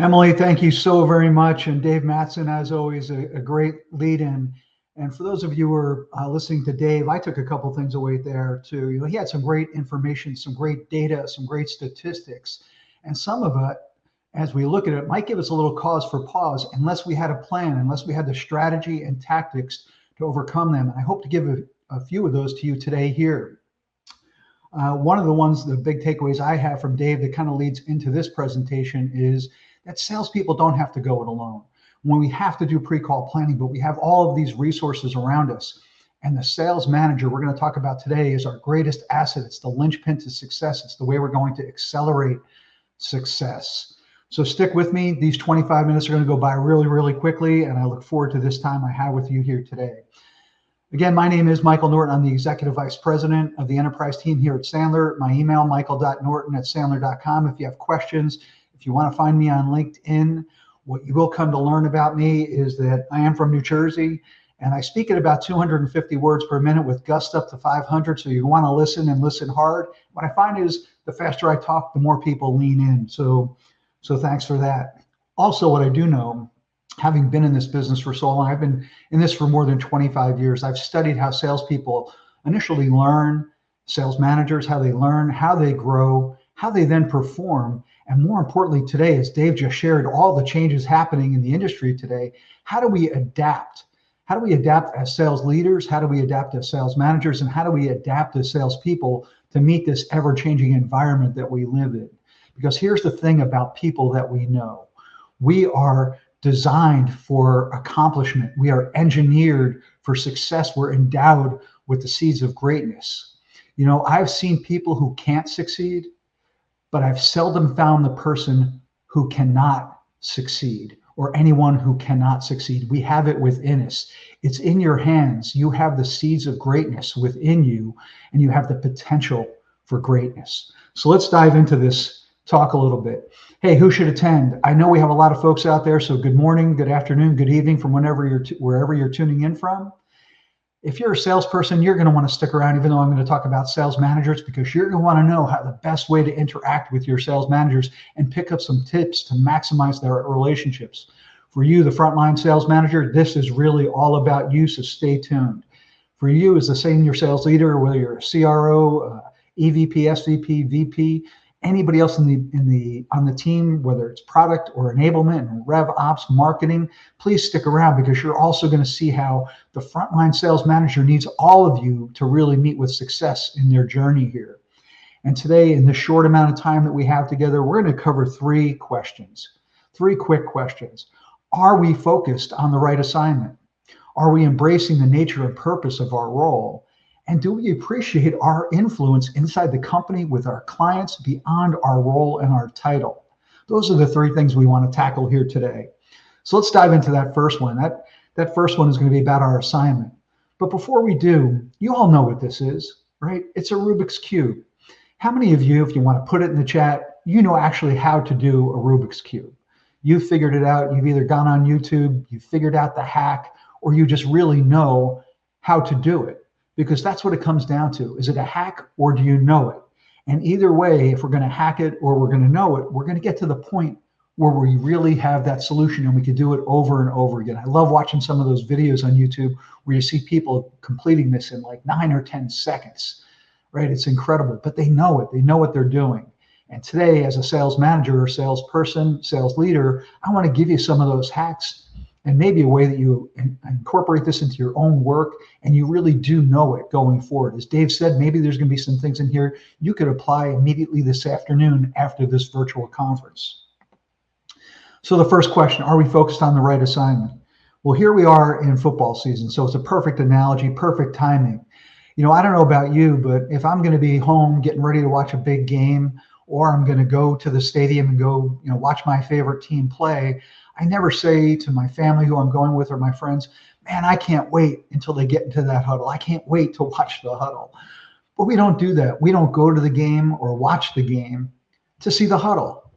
Emily, thank you so very much. And Dave Matson, as always, a great lead in. And for those of you who are listening to Dave, I took a couple things away there too. He had some great information, some great data, some great statistics. And some of it, as we look at it, might give us a little cause for pause unless we had a plan, unless we had the strategy and tactics to overcome them. And I hope to give a few of those to you today here. One of the big takeaways I have from Dave that kind of leads into this presentation is that salespeople don't have to go it alone. When we have to do pre-call planning, but we have all of these resources around us. And the sales manager we're going to talk about today is our greatest asset. It's the linchpin to success. It's the way we're going to accelerate success. So stick with me. These 25 minutes are going to go by really, really quickly. And I look forward to this time I have with you here today. Again, my name is Michael Norton. I'm the Executive Vice President of the Enterprise team here at Sandler. My email, michael.norton@sandler.com. If you have questions, if you want to find me on LinkedIn, what you will come to learn about me is that I am from New Jersey and I speak at about 250 words per minute with gusts up to 500. So you want to listen and listen hard. What I find is the faster I talk, the more people lean in. So thanks for that. Also, what I do know, having been in this business for so long, I've been in this for more than 25 years. I've studied how salespeople initially learn, sales managers, how they learn, how they grow, how they then perform. And more importantly today, as Dave just shared, all the changes happening in the industry today, how do we adapt? How do we adapt as sales leaders? How do we adapt as sales managers? And how do we adapt as salespeople to meet this ever-changing environment that we live in? Because here's the thing about people that we know. We are designed for accomplishment. We are engineered for success. We're endowed with the seeds of greatness. You know, I've seen people who can't succeed, but I've seldom found the person who cannot succeed or anyone who cannot succeed. We have it within us. It's in your hands. You have the seeds of greatness within you, and you have the potential for greatness. So let's dive into this talk a little bit. Hey, who should attend? I know we have a lot of folks out there, so good morning, good afternoon, good evening from wherever you're tuning in from. If you're a salesperson, you're going to want to stick around, even though I'm going to talk about sales managers, because you're going to want to know how the best way to interact with your sales managers and pick up some tips to maximize their relationships. For you, the frontline sales manager, this is really all about you, so stay tuned. For you as a senior sales leader, whether you're a CRO, EVP, SVP, VP, anybody else on the team, whether it's product or enablement and rev ops, marketing, please stick around because you're also going to see how the frontline sales manager needs all of you to really meet with success in their journey here. And today, in the short amount of time that we have together, we're going to cover three quick questions. Are we focused on the right assignment? Are we embracing the nature and purpose of our role? And do we appreciate our influence inside the company with our clients beyond our role and our title? Those are the three things we want to tackle here today. So let's dive into that first one. That first one is going to be about our assignment. But before we do, you all know what this is, right? It's a Rubik's Cube. How many of you, if you want to put it in the chat, you know actually how to do a Rubik's Cube? You've figured it out. You've either gone on YouTube, you've figured out the hack, or you just really know how to do it. Because that's what it comes down to. Is it a hack or do you know it? And either way, if we're going to hack it or we're going to know it, we're going to get to the point where we really have that solution and we can do it over and over again. I love watching some of those videos on YouTube where you see people completing this in like 9 or 10 seconds, right? It's incredible, but they know it. They know what they're doing. And today, as a sales manager or salesperson, sales leader, I want to give you some of those hacks and maybe a way that you incorporate this into your own work and you really do know it going forward. As Dave said, maybe there's going to be some things in here you could apply immediately this afternoon after this virtual conference. So the first question, are we focused on the right assignment? Well, here we are in football season, so it's a perfect analogy, perfect timing. You know, I don't know about you, but if I'm going to be home getting ready to watch a big game, or I'm going to go to the stadium and go, watch my favorite team play, I never say to my family who I'm going with or my friends, man, I can't wait until they get into that huddle. I can't wait to watch the huddle. But we don't do that. We don't go to the game or watch the game to see the huddle.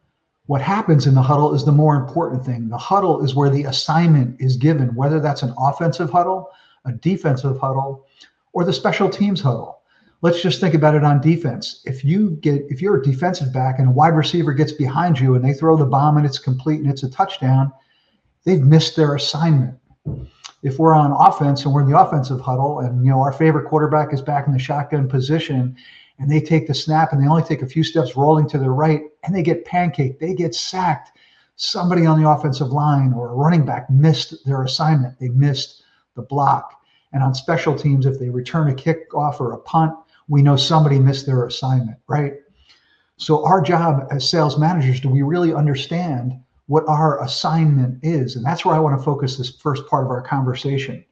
What happens in the huddle is the more important thing. The huddle is where the assignment is given, whether that's an offensive huddle, a defensive huddle, or the special teams huddle. Let's just think about it on defense. If you're a defensive back and a wide receiver gets behind you and they throw the bomb and it's complete and it's a touchdown, they've missed their assignment. If we're on offense and we're in the offensive huddle and our favorite quarterback is back in the shotgun position and they take the snap and they only take a few steps rolling to their right and they get pancaked, they get sacked, somebody on the offensive line or a running back missed their assignment. They missed the block. And on special teams, if they return a kickoff or a punt, we know somebody missed their assignment, right? So our job as sales managers, do we really understand what our assignment is? And that's where I want to focus this first part of our conversation,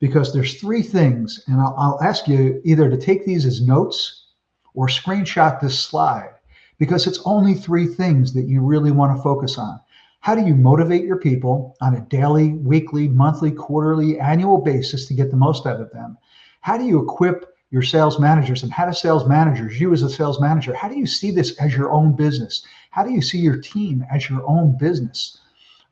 because there's three things, and I'll ask you either to take these as notes or screenshot this slide, because it's only three things that you really want to focus on. How do you motivate your people on a daily, weekly, monthly, quarterly, annual basis to get the most out of them? How do you equip your sales managers, and how do sales managers, you as a sales manager, how do you see this as your own business? How do you see your team as your own business,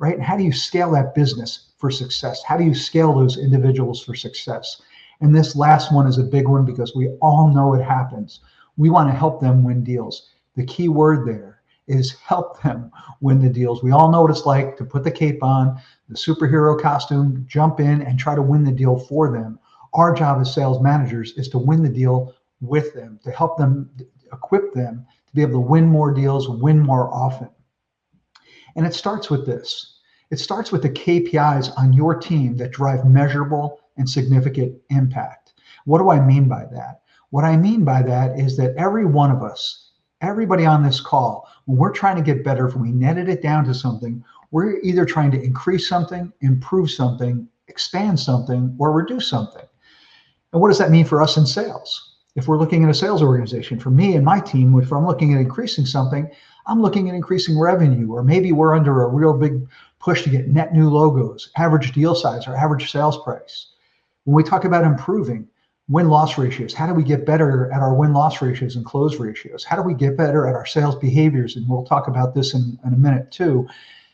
right? And how do you scale that business for success? How do you scale those individuals for success? And this last one is a big one because we all know it happens. We want to help them win deals. The key word there is help them win the deals. We all know what it's like to put the cape on, the superhero costume, jump in and try to win the deal for them. Our job as sales managers is to win the deal with them, to help them, equip them to be able to win more deals, win more often. And it starts with this. It starts with the KPIs on your team that drive measurable and significant impact. What do I mean by that? What I mean by that is that every one of us, everybody on this call, when we're trying to get better, if we netted it down to something, we're either trying to increase something, improve something, expand something, or reduce something. And what does that mean for us in sales? If we're looking at a sales organization, for me and my team, if I'm looking at increasing something, I'm looking at increasing revenue, or maybe we're under a real big push to get net new logos, average deal size, or average sales price. When we talk about improving win-loss ratios, how do we get better at our win-loss ratios and close ratios? How do we get better at our sales behaviors? And we'll talk about this in a minute too,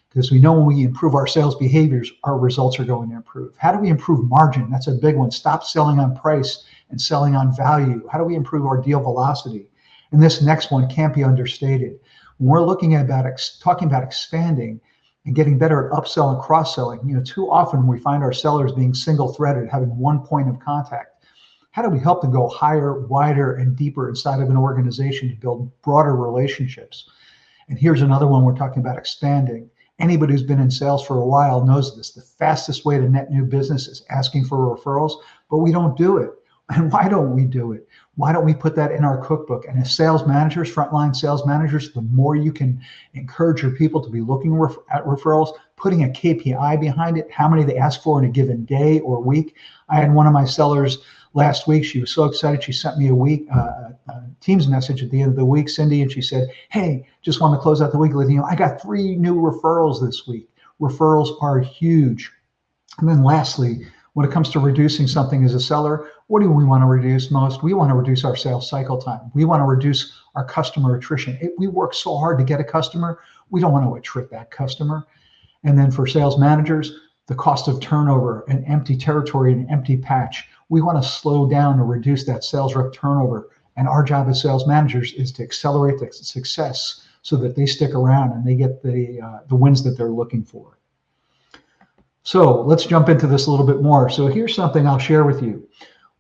because we know when we improve our sales behaviors, our results are going to improve. How do we improve margin? That's a big one. Stop selling on price and selling on value. How do we improve our deal velocity? And this next one can't be understated. When we're looking at talking about expanding and getting better at upsell and cross-selling, too often we find our sellers being single-threaded, having one point of contact. How do we help them go higher, wider, and deeper inside of an organization to build broader relationships? And here's another one we're talking about expanding. Anybody who's been in sales for a while knows this. The fastest way to net new business is asking for referrals, but we don't do it. And why don't we do it? Why don't we put that in our cookbook? And as sales managers, frontline sales managers, the more you can encourage your people to be looking at referrals, putting a KPI behind it, how many they ask for in a given day or week. I had one of my sellers last week. She was so excited. She sent me a Teams message at the end of the week, Cindy, and she said, "Hey, just want to close out the week with I got 3 new referrals this week." Referrals are huge. And then lastly, when it comes to reducing something as a seller, what do we want to reduce most? We want to reduce our sales cycle time. We want to reduce our customer attrition. We work so hard to get a customer, we don't want to attrit that customer. And then for sales managers, the cost of turnover, an empty territory, an empty patch. We want to slow down or reduce that sales rep turnover. And our job as sales managers is to accelerate the success so that they stick around and they get the wins that they're looking for. So let's jump into this a little bit more. So here's something I'll share with you.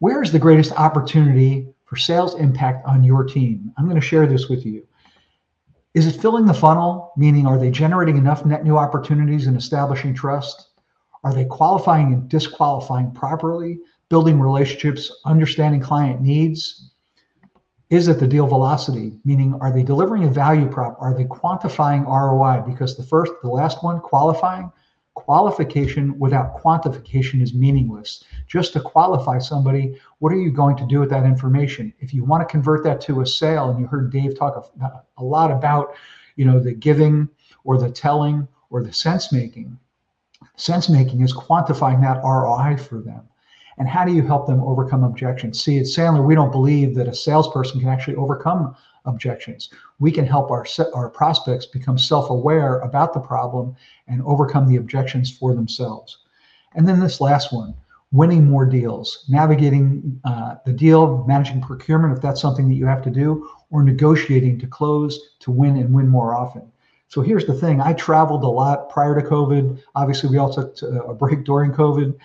Where is the greatest opportunity for sales impact on your team? I'm going to share this with you. Is it filling the funnel? Meaning, are they generating enough net new opportunities and establishing trust? Are they qualifying and disqualifying properly, building relationships, understanding client needs? Is it the deal velocity? Meaning, are they delivering a value prop? Are they quantifying ROI? Because the last one, qualification without quantification is meaningless. Just to qualify somebody, what are you going to do with that information? If you want to convert that to a sale, and you heard Dave talk a lot about, the giving or the telling or the sense making. Sense making is quantifying that ROI for them. And how do you help them overcome objections? See, at Sandler, we don't believe that a salesperson can actually overcome objections. We can help our prospects become self-aware about the problem and overcome the objections for themselves. And then this last one, winning more deals, navigating the deal, managing procurement if that's something that you have to do, or negotiating to close, to win and win more often. So here's the thing. I traveled a lot prior to COVID. Obviously, we all took a break during COVID.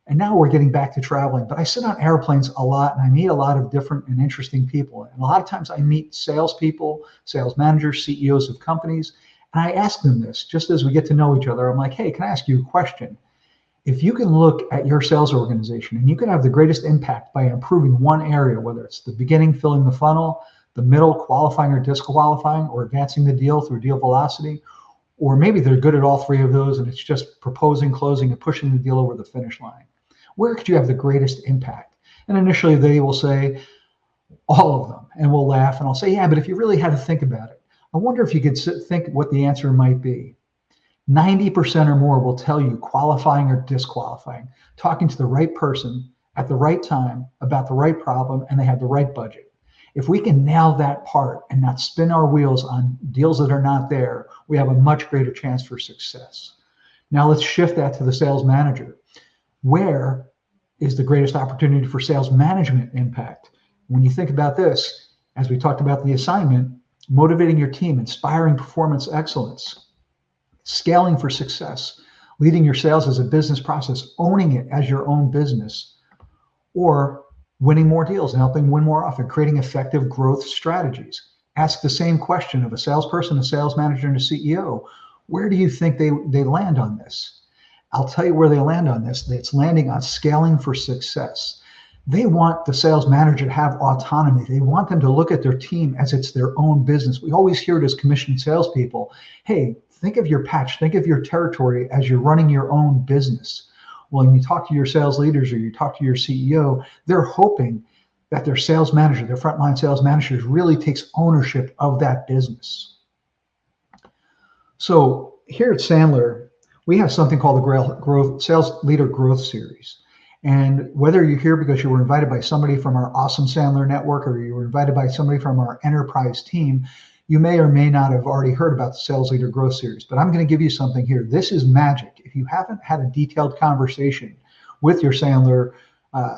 And now we're getting back to traveling. But I sit on airplanes a lot and I meet a lot of different and interesting people. And a lot of times I meet salespeople, sales managers, CEOs of companies. And I ask them this just as we get to know each other. I'm like, hey, can I ask you a question? If you can look at your sales organization and you can have the greatest impact by improving one area, whether it's the beginning, filling the funnel, the middle, qualifying or disqualifying, or advancing the deal through deal velocity, or maybe they're good at all three of those and it's just proposing, closing, and pushing the deal over the finish line. Where could you have the greatest impact? And initially they will say all of them, and we'll laugh and I'll say, yeah, but if you really had to think about it, I wonder if you could think what the answer might be. 90% or more will tell you qualifying or disqualifying, talking to the right person at the right time about the right problem, and they have the right budget. If we can nail that part and not spin our wheels on deals that are not there, we have a much greater chance for success. Now let's shift that to the sales manager. Where is the greatest opportunity for sales management impact? When you think about this, as we talked about the assignment, motivating your team, inspiring performance excellence, scaling for success, leading your sales as a business process, owning it as your own business, or winning more deals and helping win more often, creating effective growth strategies. Ask the same question of a salesperson, a sales manager, and a CEO. Where do you think they land on this? I'll tell you where they land on this. It's landing on scaling for success. They want the sales manager to have autonomy. They want them to look at their team as it's their own business. We always hear it as commissioned salespeople. Hey, think of your patch, think of your territory as you're running your own business. Well, when you talk to your sales leaders or you talk to your CEO, they're hoping that their sales manager, their frontline sales managers, really takes ownership of that business. So here at Sandler, we have something called the Sales Leader Growth Series. And whether you're here because you were invited by somebody from our awesome Sandler network or you were invited by somebody from our enterprise team, you may or may not have already heard about the Sales Leader Growth Series. But I'm going to give you something here. This is magic. If you haven't had a detailed conversation with your Sandler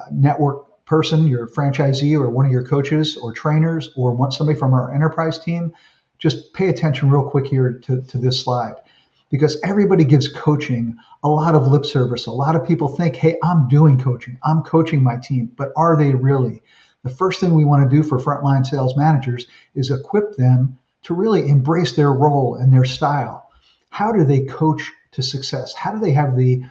network person, your franchisee, or one of your coaches or trainers, or want somebody from our enterprise team, just pay attention real quick here to this slide. Because everybody gives coaching a lot of lip service. A lot of people think, hey, I'm doing coaching. I'm coaching my team. But are they really? The first thing we want to do for frontline sales managers is equip them to really embrace their role and their style. How do they coach to success? How do they have the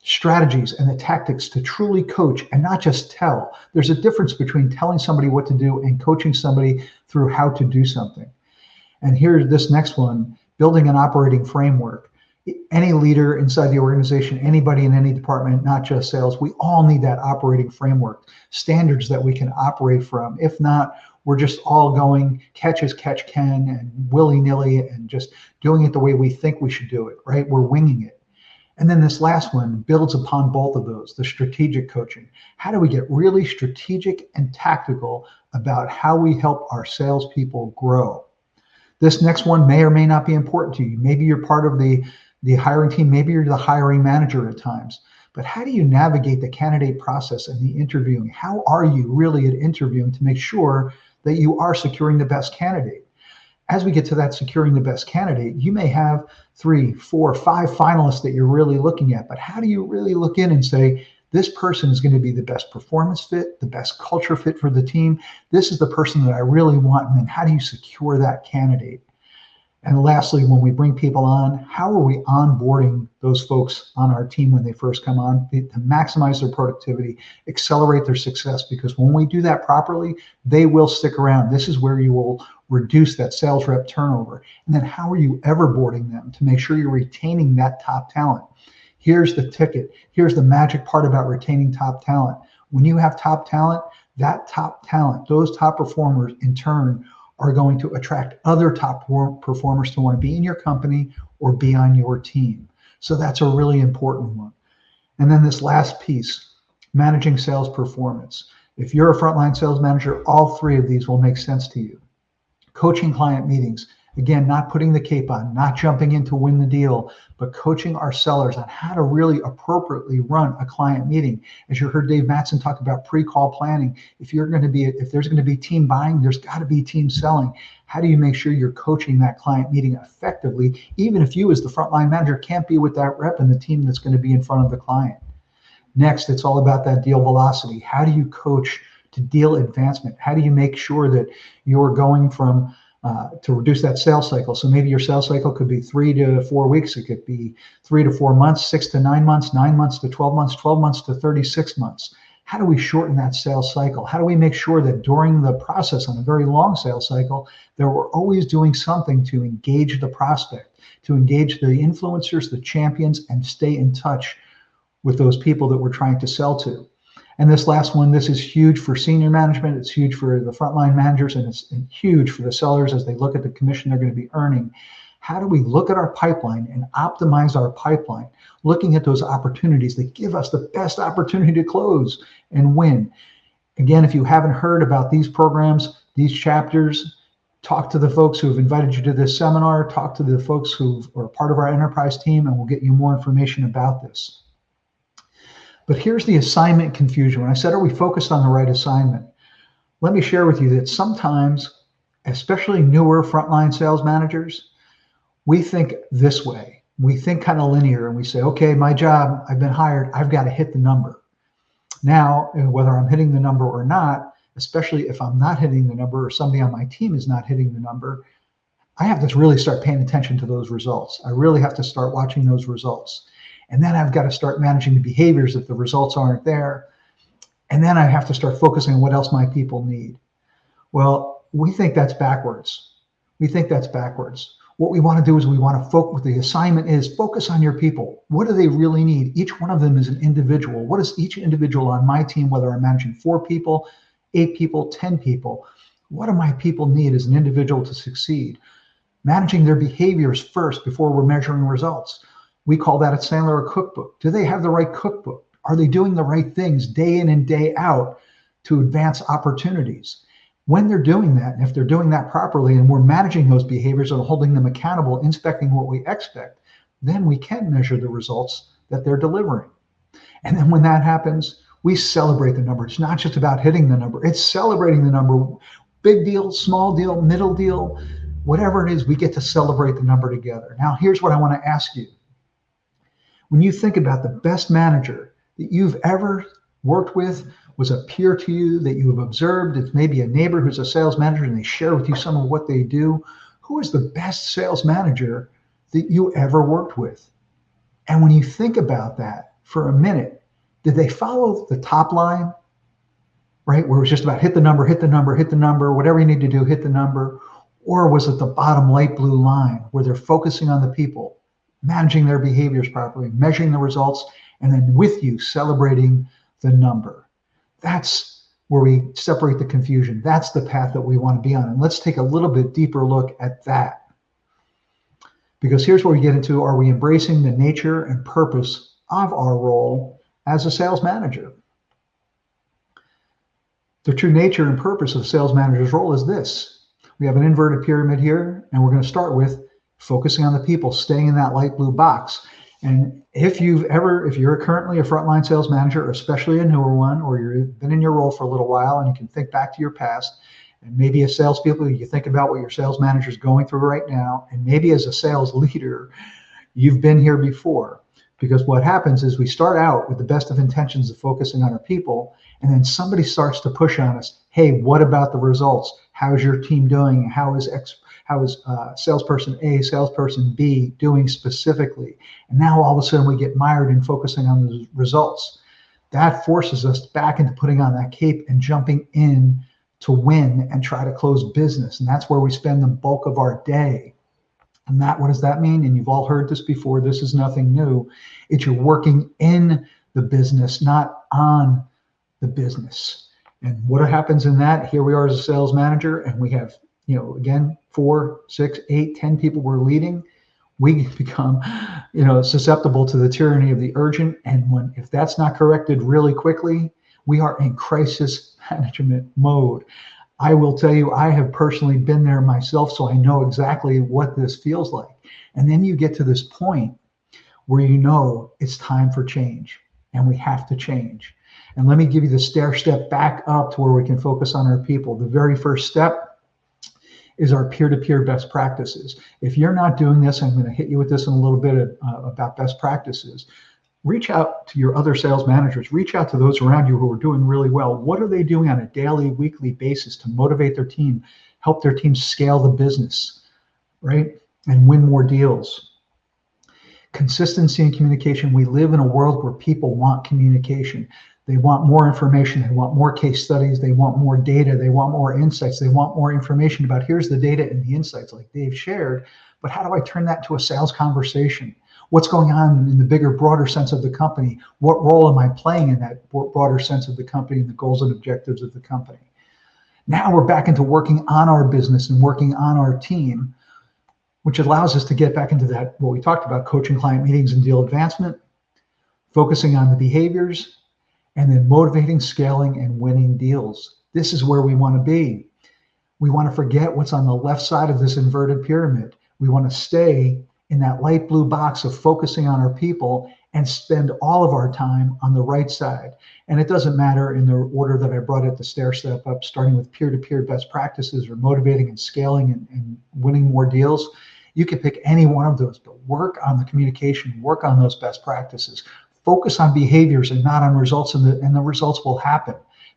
strategies and the tactics to truly coach and not just tell? There's a difference between telling somebody what to do and coaching somebody through how to do something. And here's this next one. Building an operating framework. Any leader inside the organization, anybody in any department, not just sales, we all need that operating framework, standards that we can operate from. If not, we're just all going catch as catch can and willy-nilly and just doing it the way we think we should do it, right? We're winging it. And then this last one builds upon both of those, the strategic coaching. How do we get really strategic and tactical about how we help our salespeople grow? This next one may or may not be important to you. Maybe you're part of the hiring team. Maybe you're the hiring manager at times. But how do you navigate the candidate process and the interviewing? How are you really at interviewing to make sure that you are securing the best candidate? As we get to that securing the best candidate, you may have 3, 4, 5 finalists that you're really looking at. But how do you really look in and say, this person is going to be the best performance fit, the best culture fit for the team. This is the person that I really want. And then how do you secure that candidate? And lastly, when we bring people on, how are we onboarding those folks on our team when they first come on to maximize their productivity, accelerate their success? Because when we do that properly, they will stick around. This is where you will reduce that sales rep turnover. And then how are you everboarding them to make sure you're retaining that top talent? Here's the ticket. Here's the magic part about retaining top talent. When you have top talent, that top talent, those top performers in turn are going to attract other top performers to want to be in your company or be on your team. So that's a really important one. And then this last piece, managing sales performance. If you're a frontline sales manager, all 3 of these will make sense to you. Coaching client meetings, Again, not putting the cape on, not jumping in to win the deal, but coaching our sellers on how to really appropriately run a client meeting. As you heard Dave Mattson talk about pre-call planning, if there's going to be team buying, there's got to be team selling. How do you make sure you're coaching that client meeting effectively, even if you as the frontline manager can't be with that rep and the team that's going to be in front of the client? Next, it's all about that deal velocity. How do you coach to deal advancement? How do you make sure that you're going from to reduce that sales cycle? So maybe your sales cycle could be 3 to 4 weeks. It could be 3 to 4 months, 6 to 9 months, 9 months to 12 months, 12 months to 36 months. How do we shorten that sales cycle? How do we make sure that during the process on a very long sales cycle, that we're always doing something to engage the prospect, to engage the influencers, the champions, and stay in touch with those people that we're trying to sell to? And this last one, this is huge for senior management. It's huge for the frontline managers, and it's huge for the sellers as they look at the commission they're going to be earning. How do we look at our pipeline and optimize our pipeline, looking at those opportunities that give us the best opportunity to close and win? Again, if you haven't heard about these programs, these chapters, talk to the folks who have invited you to this seminar, talk to the folks who are part of our enterprise team, and we'll get you more information about this. But here's the assignment confusion. When I said, are we focused on the right assignment? Let me share with you that sometimes, especially newer frontline sales managers, we think this way. We think kind of linear, and we say, okay, my job, I've been hired, I've got to hit the number. Now, whether I'm hitting the number or not, especially if I'm not hitting the number or somebody on my team is not hitting the number, I have to really start paying attention to those results. I really have to start watching those results. And then I've got to start managing the behaviors if the results aren't there. And then I have to start focusing on what else my people need. Well, we think that's backwards. We think that's backwards. What we want to do is we want to focus, the assignment is focus on your people. What do they really need? Each one of them is an individual. What does each individual on my team, whether I'm managing 4 people, 8 people, 10 people, what do my people need as an individual to succeed? Managing their behaviors first before we're measuring results. We call that at Sandler a cookbook. Do they have the right cookbook? Are they doing the right things day in and day out to advance opportunities? When they're doing that, and if they're doing that properly, and we're managing those behaviors and holding them accountable, inspecting what we expect, then we can measure the results that they're delivering. And then when that happens, we celebrate the number. It's not just about hitting the number, it's celebrating the number. Big deal, small deal, middle deal, whatever it is, we get to celebrate the number together. Now, here's what I want to ask you. When you think about the best manager that you've ever worked with, was a peer to you that you have observed, it's maybe a neighbor who's a sales manager and they share with you some of what they do, who is the best sales manager that you ever worked with? And when you think about that for a minute, did they follow the top line, right? Where it was just about hit the number, hit the number, hit the number, whatever you need to do, hit the number. Or was it the bottom light blue line where they're focusing on the people, managing their behaviors properly, measuring the results, and then with you celebrating the number? That's where we separate the confusion. That's the path that we want to be on. And let's take a little bit deeper look at that. Because here's where we get into, are we embracing the nature and purpose of our role as a sales manager? The true nature and purpose of a sales manager's role is this. We have an inverted pyramid here, and we're going to start with focusing on the people, staying in that light blue box. And if you're currently a frontline sales manager, or especially a newer one, or you've been in your role for a little while and you can think back to your past, and maybe as salespeople, you think about what your sales manager is going through right now, and maybe as a sales leader, you've been here before. Because what happens is we start out with the best of intentions of focusing on our people, and then somebody starts to push on us. Hey, what about the results? How's your team doing? How is salesperson A, salesperson B doing specifically? And now all of a sudden we get mired in focusing on the results. That forces us back into putting on that cape and jumping in to win and try to close business. And that's where we spend the bulk of our day. And what does that mean? And you've all heard this before. This is nothing new. It's you're working in the business, not on the business. And what happens in that? Here we are as a sales manager, and we have, again, 4, 6, 8, 10 people we're leading. We become, susceptible to the tyranny of the urgent. And if that's not corrected really quickly, we are in crisis management mode. I will tell you, I have personally been there myself, so I know exactly what this feels like. And then you get to this point where you know it's time for change and we have to change. And let me give you the stair step back up to where we can focus on our people. The very first step is our peer-to-peer best practices. If you're not doing this, I'm going to hit you with this in a little bit about best practices. Reach out to your other sales managers. Reach out to those around you who are doing really well. What are they doing on a daily, weekly basis to motivate their team, help their team scale the business, right? And win more deals. Consistency and communication. We live in a world where people want communication. They want more information. They want more case studies. They want more data. They want more insights. They want more information about here's the data and the insights like Dave shared, but how do I turn that to a sales conversation? What's going on in the bigger, broader sense of the company? What role am I playing in that broader sense of the company and the goals and objectives of the company? Now we're back into working on our business and working on our team, which allows us to get back into that, what we talked about, coaching client meetings and deal advancement, focusing on the behaviors, and then motivating, scaling, and winning deals. This is where we want to be. We want to forget what's on the left side of this inverted pyramid. We want to stay in that light blue box of focusing on our people and spend all of our time on the right side. And it doesn't matter in the order that I brought it, the stair step up, starting with peer-to-peer best practices or motivating and scaling and winning more deals. You can pick any one of those, but work on the communication, work on those best practices, focus on behaviors and not on results, and the results will happen.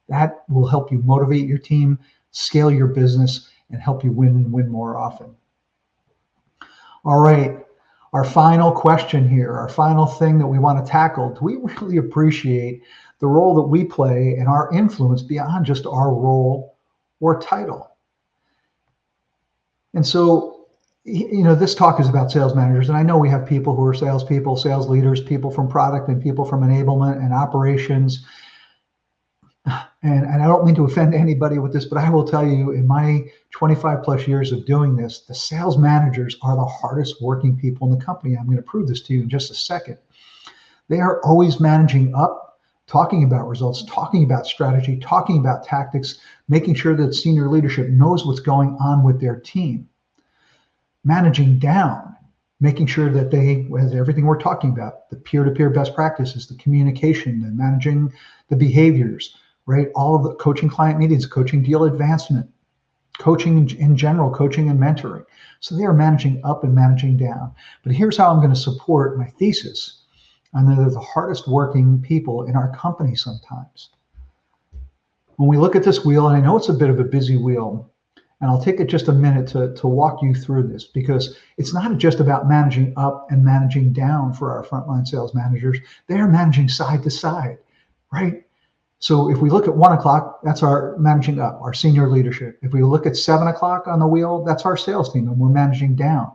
That will help you motivate your team, scale your business, and help you win and win more often. All right, our final question here, our final thing that we want to tackle. Do we really appreciate the role that we play and our influence beyond just our role or title? And so, this talk is about sales managers, and I know we have people who are salespeople, sales leaders, people from product, and people from enablement and operations. And I don't mean to offend anybody with this, but I will tell you, in my 25 plus years of doing this, the sales managers are the hardest working people in the company. I'm going to prove this to you in just a second. They are always managing up, talking about results, talking about strategy, talking about tactics, making sure that senior leadership knows what's going on with their team. Managing down, making sure that they, as everything we're talking about, the peer-to-peer best practices, the communication, and managing the behaviors, right? All of the coaching client meetings, coaching deal advancement, coaching in general, coaching and mentoring. So they are managing up and managing down. But here's how I'm going to support my thesis. And they're the hardest working people in our company sometimes. When we look at this wheel, and I know it's a bit of a busy wheel, and I'll take it just a minute to walk you through this, because it's not just about managing up and managing down for our frontline sales managers. They are managing side to side, right? So if we look at 1 o'clock, that's our managing up, our senior leadership. If we look at 7 o'clock on the wheel, that's our sales team, and we're managing down.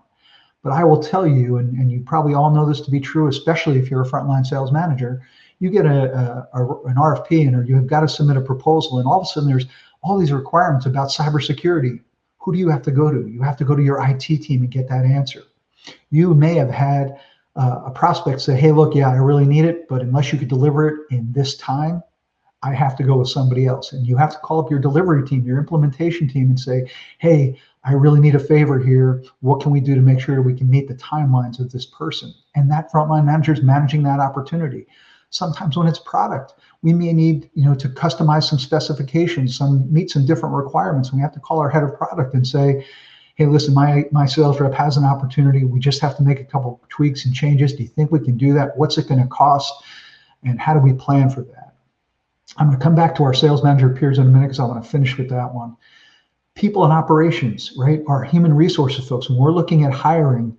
But I will tell you, and you probably all know this to be true, especially if you're a frontline sales manager, you get an RFP in, or you have got to submit a proposal, and all of a sudden there's all these requirements about cybersecurity. Who do you have to go to? You have to go to your IT team and get that answer. You may have had a prospect say, hey, look, yeah, I really need it, but unless you could deliver it in this time, I have to go with somebody else. And you have to call up your delivery team, your implementation team, and say, hey, I really need a favor here. What can we do to make sure we can meet the timelines of this person? And that frontline manager is managing that opportunity. Sometimes when it's product, we may need, to customize some specifications, meet some different requirements. We have to call our head of product and say, hey, listen, my sales rep has an opportunity. We just have to make a couple tweaks and changes. Do you think we can do that? What's it going to cost? And how do we plan for that? I'm going to come back to our sales manager peers in a minute because I want to finish with that one. People and operations, right? Our human resources folks, when we're looking at hiring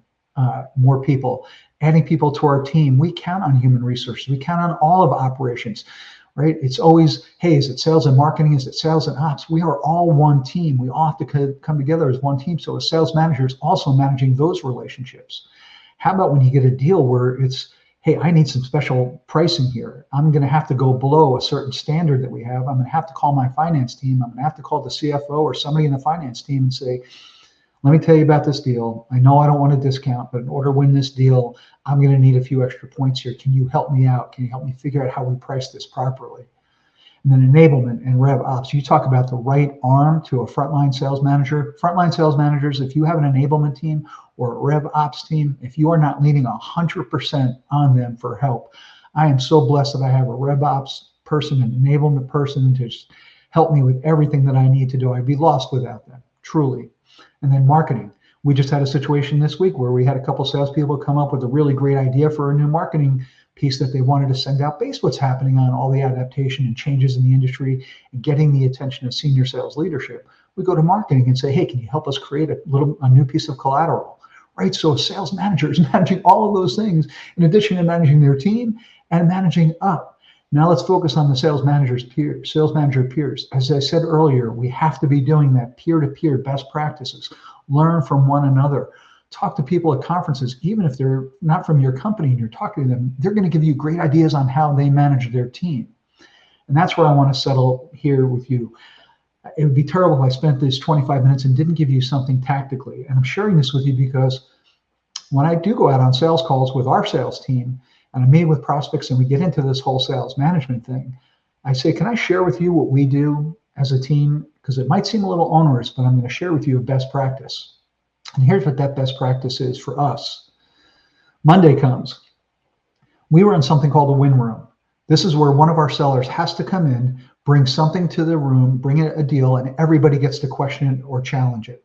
more people, adding people to our team, we count on human resources. We count on all of operations, right? It's always, hey, is it sales and marketing? Is it sales and ops? We are all one team. We all have to come together as one team. So a sales manager is also managing those relationships. How about when you get a deal where it's, hey, I need some special pricing here. I'm going to have to go below a certain standard that we have. I'm going to have to call my finance team. I'm going to have to call the CFO or somebody in the finance team and say, let me tell you about this deal. I know I don't want a discount, but in order to win this deal, I'm going to need a few extra points here. Can you help me out? Can you help me figure out how we price this properly? And then enablement and rev ops. You talk about the right arm to a frontline sales manager. Frontline sales managers, if you have an enablement team or a rev ops team, if you are not leaning 100% on them for help, I am so blessed that I have a rev ops person, an enablement person to just help me with everything that I need to do. I'd be lost without them, truly. And then marketing. We just had a situation this week where we had a couple salespeople come up with a really great idea for a new marketing piece that they wanted to send out based what's happening on all the adaptation and changes in the industry and getting the attention of senior sales leadership. We go to marketing and say, hey, can you help us create a new piece of collateral? Right? So a sales manager is managing all of those things in addition to managing their team and managing up. Now let's focus on the sales manager peers. As I said earlier, we have to be doing that peer-to-peer best practices. Learn from one another. Talk to people at conferences, even if they're not from your company and you're talking to them, they're going to give you great ideas on how they manage their team. And that's where I want to settle here with you. It would be terrible if I spent this 25 minutes and didn't give you something tactically. And I'm sharing this with you because when I do go out on sales calls with our sales team, and I meet with prospects and we get into this whole sales management thing, I say, can I share with you what we do as a team? Because it might seem a little onerous, but I'm going to share with you a best practice. And here's what that best practice is for us. Monday comes. We run something called the win room. This is where one of our sellers has to come in, bring something to the room, bring in a deal, and everybody gets to question it or challenge it.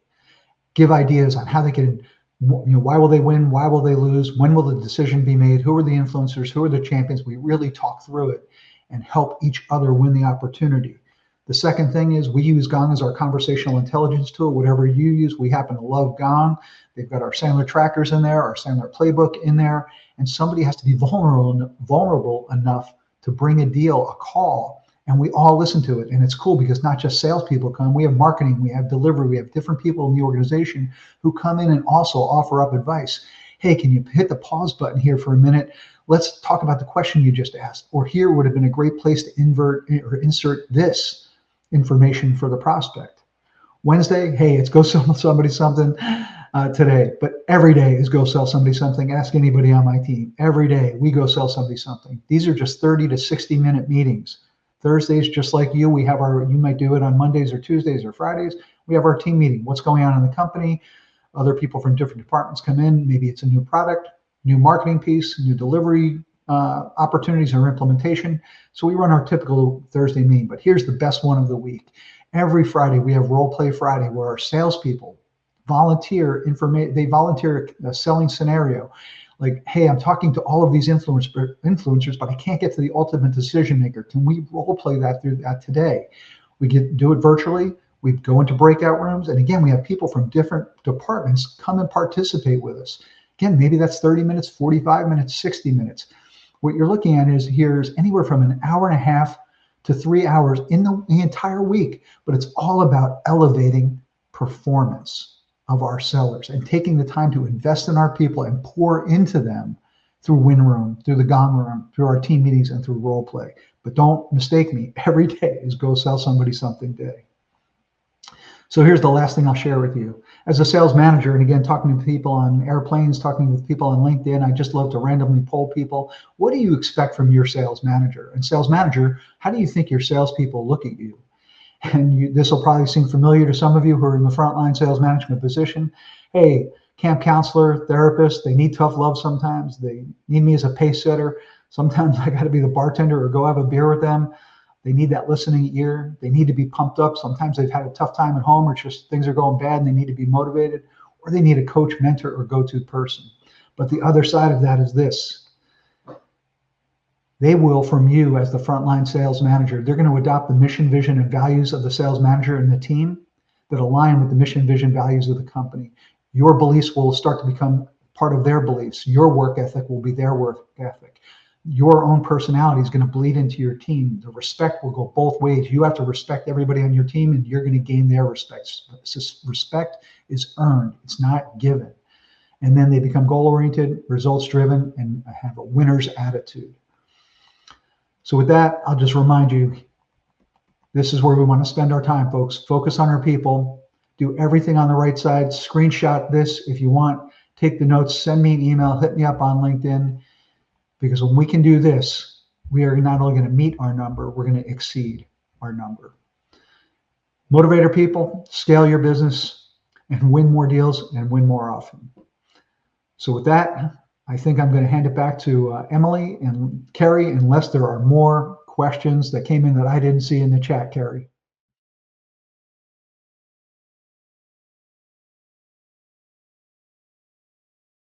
Give ideas on how they can, why will they win? Why will they lose? When will the decision be made? Who are the influencers? Who are the champions? We really talk through it and help each other win the opportunity. The second thing is we use Gong as our conversational intelligence tool. Whatever you use, we happen to love Gong. They've got our Sandler trackers in there, our Sandler playbook in there, and somebody has to be vulnerable enough to bring a deal, a call, and we all listen to it. And it's cool because not just salespeople come, we have marketing, we have delivery, we have different people in the organization who come in and also offer up advice. Hey, can you hit the pause button here for a minute? Let's talk about the question you just asked. Or here would have been a great place to insert this information for the prospect. Wednesday, hey, it's go sell somebody something today, but every day is go sell somebody something. Ask anybody on my team. Every day we go sell somebody something. These are just 30 to 60 minute meetings. Thursdays, just like you might do it on Mondays or Tuesdays or Fridays. We have our team meeting. What's going on in the company? Other people from different departments come in. Maybe it's a new product, new marketing piece, new delivery opportunities or implementation. So we run our typical Thursday meeting, but here's the best one of the week. Every Friday, we have Role Play Friday where our salespeople volunteer a selling scenario. Like, hey, I'm talking to all of these influencers, but I can't get to the ultimate decision maker. Can we role play that through that today? We do it virtually. We go into breakout rooms. And again, we have people from different departments come and participate with us. Again, maybe that's 30 minutes, 45 minutes, 60 minutes. What you're looking at is here's anywhere from an hour and a half to 3 hours in the entire week, but it's all about elevating performance of our sellers and taking the time to invest in our people and pour into them through Win Room, through the Gong Room, through our team meetings, and through role play. But don't mistake me, every day is go sell somebody something day. So here's the last thing I'll share with you. As a sales manager, and again, talking to people on airplanes, talking with people on LinkedIn, I just love to randomly poll people. What do you expect from your sales manager? And sales manager, how do you think your salespeople look at you? And this will probably seem familiar to some of you who are in the frontline sales management position. Hey, camp counselor, therapist, they need tough love sometimes. They need me as a pace setter. Sometimes I got to be the bartender or go have a beer with them. They need that listening ear. They need to be pumped up. Sometimes they've had a tough time at home or just things are going bad and they need to be motivated, or they need a coach, mentor, or go-to person. But the other side of that is this. They will, from you as the frontline sales manager, they're going to adopt the mission, vision, and values of the sales manager and the team that align with the mission, vision, values of the company. Your beliefs will start to become part of their beliefs. Your work ethic will be their work ethic. Your own personality is going to bleed into your team. The respect will go both ways. You have to respect everybody on your team, and you're going to gain their respect. Respect is earned. It's not given. And then they become goal-oriented, results-driven, and have a winner's attitude. So with that, I'll just remind you, this is where we want to spend our time, folks. Focus on our people. Do everything on the right side. Screenshot this if you want. Take the notes. Send me an email. Hit me up on LinkedIn. Because when we can do this, we are not only going to meet our number, we're going to exceed our number. Motivator people, scale your business and win more deals and win more often. So with that, I think I'm going to hand it back to Emily and Carrie, unless there are more questions that came in that I didn't see in the chat, Carrie.